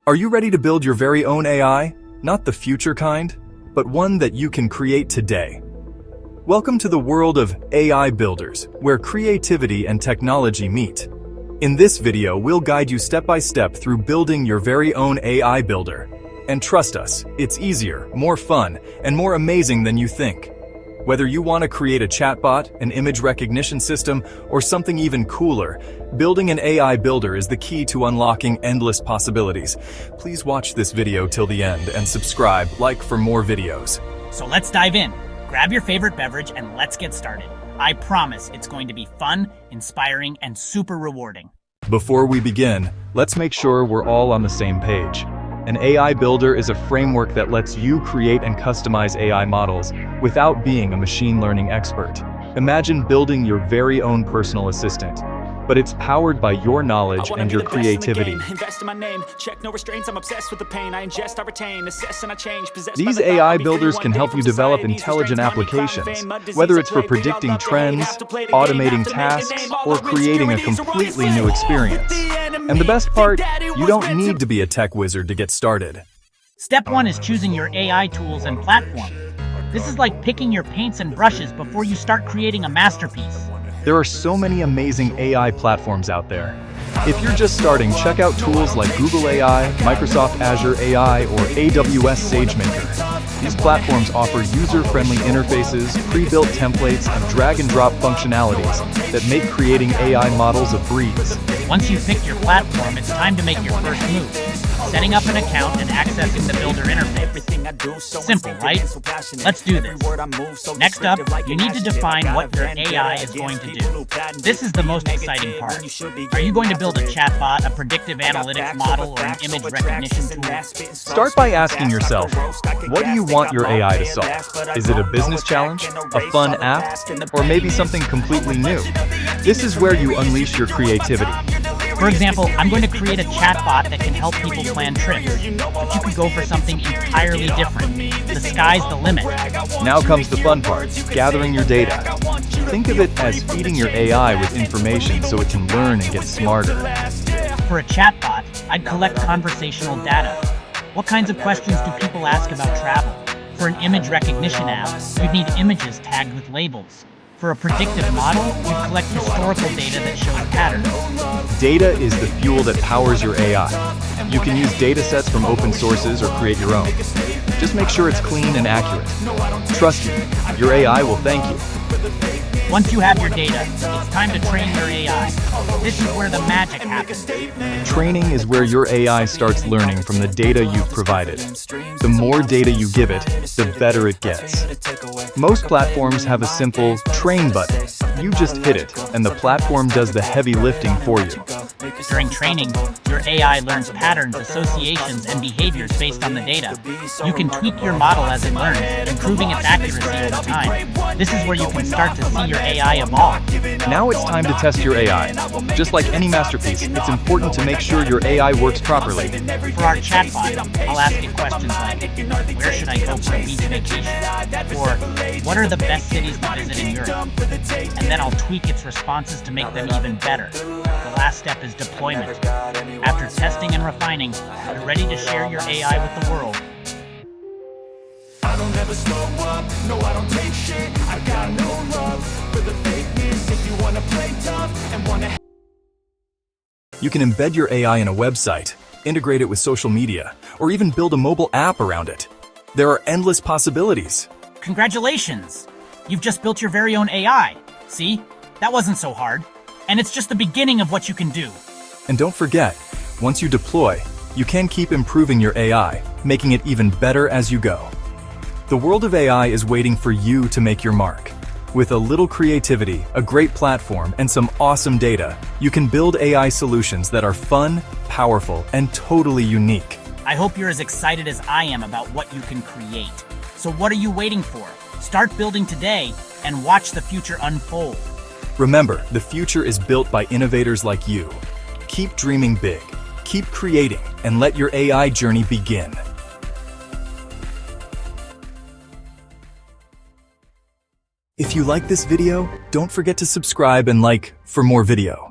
Are you ready to build your very own AI? Not the future kind, but one that you can create today. Welcome to the world of AI builders, where creativity and technology meet. In this video, we'll guide you step by step through building your very own AI builder. And trust us, it's easier, more fun, and more amazing than you think. Whether you want to create a chatbot, an image recognition system, or something even cooler, building an AI builder is the key to unlocking endless possibilities. Please watch this video till the end and subscribe, like for more videos. So let's dive in. Grab your favorite beverage and let's get started. I promise it's going to be fun, inspiring, and super rewarding. Before we begin, let's make sure we're all on the same page. An AI builder is a framework that lets you create and customize AI models without being a machine learning expert. Imagine building your very own personal assistant, but it's powered by your knowledge and your creativity. These AI builders can help you develop intelligent applications, whether it's for predicting trends, automating tasks, or creating a completely new experience. And the best part, you don't need to be a tech wizard to get started. Step 1 is choosing your AI tools and platform. This is like picking your paints and brushes before you start creating a masterpiece. There are so many amazing AI platforms out there. If you're just starting, check out tools like Google AI, Microsoft Azure AI, or AWS SageMaker. These platforms offer user-friendly interfaces, pre-built templates, and drag-and-drop functionalities that make creating AI models a breeze. Once you've picked your platform, it's time to make your first move. Setting up an account and accessing the builder interface. Simple, right? Let's do this. Next up, you need to define what your AI is going to do. This is the most exciting part. Are you going to build a chatbot, a predictive analytics model, or an image recognition tool? Start by asking yourself, what do you want your AI to solve? Is it a business challenge, a fun app, or maybe something completely new? This is where you unleash your creativity. For example, I'm going to create a chatbot that can help people plan trips, but you could go for something entirely different. The sky's the limit. Now comes the fun part, gathering your data. Think of it as feeding your AI with information so it can learn and get smarter. For a chatbot, I'd collect conversational data. What kinds of questions do people ask about travel? For an image recognition app, you'd need images tagged with labels. For a predictive model, you'd collect historical data that shows patterns. Data is the fuel that powers your AI. You can use data sets from open sources or create your own. Just make sure it's clean and accurate. Trust me, your AI will thank you. Once you have your data, it's time to train your AI. This is where the magic happens. Training is where your AI starts learning from the data you've provided. The more data you give it, the better it gets. Most platforms have a simple train button. You just hit it, and the platform does the heavy lifting for you. During training, your AI learns patterns, associations, and behaviors based on the data. You can tweak your model as it learns, improving its accuracy over time. This is where you can start to see your AI evolve. Now it's time to test your AI. Just like any masterpiece, it's important to make sure your AI works properly. For our chatbot, I'll ask it questions like, where should I go for a beach vacation? Or, what are the best cities to visit in Europe? And then I'll tweak its responses to make them even better. The last step is deployment. After testing and refining, you're ready to share your AI with the world. I don't ever slow up, no I don't take shit. I got no love for the fakeness. If you wanna play tough and wanna... You can embed your AI in a website, integrate it with social media, or even build a mobile app around it. There are endless possibilities. Congratulations! You've just built your very own AI. See? That wasn't so hard. And it's just the beginning of what you can do. And don't forget, once you deploy, you can keep improving your AI, making it even better as you go. The world of AI is waiting for you to make your mark. With a little creativity, a great platform, and some awesome data, you can build AI solutions that are fun, powerful, and totally unique. I hope you're as excited as I am about what you can create. So what are you waiting for? Start building today and watch the future unfold. Remember, the future is built by innovators like you. Keep dreaming big, keep creating, and let your AI journey begin. If you like this video, don't forget to subscribe and like for more video.